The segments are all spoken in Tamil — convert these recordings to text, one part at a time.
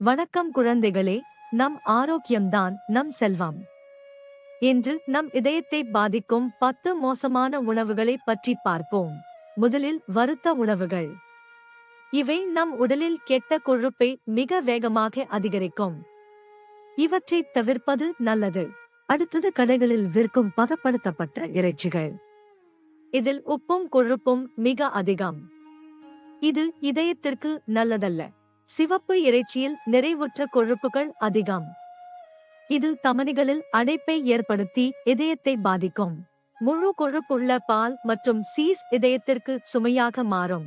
வணக்கம் குழந்தைகளே, நம் ஆரோக்கியம்தான் நம் செல்வம். இன்று நம் இதயத்தை பாதிக்கும் 10 மோசமான உணவுகளை பற்றி பார்ப்போம். முதலில் வறுத்த உணவுகள். இவை நம் உடலில் கெட்ட கொழுப்பை மிக வேகமாக அதிகரிக்கும். இவற்றை தவிர்ப்பது நல்லது. அடுத்தது கடைகளில் விற்கும் பதப்படுத்தப்பட்ட இறைச்சிகள். இதில் உப்பும் கொழுப்பும் மிக அதிகம். இது இதயத்திற்கு நல்லதல்ல. சிவப்பு இறைச்சியில் நிறைவுற்ற கொழுப்புகள் அதிகம். இது தமனிகளில் அடைப்பை ஏற்படுத்தி இதயத்தை பாதிக்கும். முழு கொழுப்புள்ள பால் மற்றும் சீஸ் இதயத்திற்கு சுமையாக மாறும்.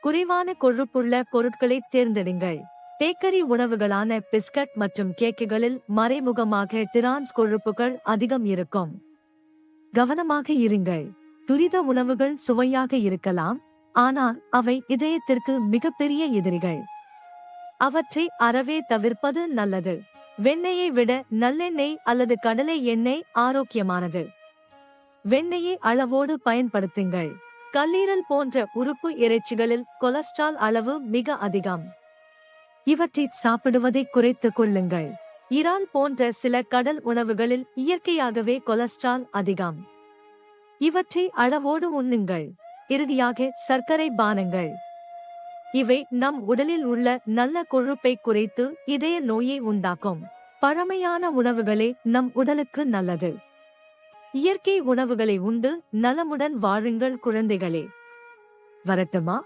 குறைவான கொழுப்புள்ள பொருட்களை தேர்ந்தெடுங்கள். பேக்கரி உணவுகளான பிஸ்கட் மற்றும் கேக்குகளில் மறைமுகமாக டிரான்ஸ் கொழுப்புகள் அதிகம் இருக்கும். கவனமாக இருங்கள். துரித உணவுகள் சுவையாக இருக்கலாம், ஆனால் அவை இதயத்திற்கு மிகப்பெரிய எதிரிகள். அவற்றை அறவே தவிர்ப்பது நல்லது. வெண்ணெயை விட நல்லெண்ணெய் அல்லது கடலை எண்ணெய் ஆரோக்கியமானது. வெண்ணெயை அளவோடு பயன்படுத்துங்கள். கல்லீரல் போன்ற உறுப்பு இறைச்சிகளில் கொலஸ்ட்ரால் அளவு மிக அதிகம். இவற்றை சாப்பிடுவதை குறைத்துக் கொள்ளுங்கள். இறால் போன்ற சில கடல் உணவுகளில் இயற்கையாகவே கொலஸ்ட்ரால் அதிகம். இவற்றை அளவோடு உண்ணுங்கள். இறுதியாக சர்க்கரை பானங்கள். இவை நம் உடலில் உள்ள நல்ல கொழுப்பை குறைத்து இதய நோயை உண்டாக்கும். பழமையான உணவுகளே நம் உடலுக்கு நல்லது. இயற்கை உணவுகளை உண்டு நலமுடன் வாழுங்கள் குழந்தைகளே. வரட்டுமா?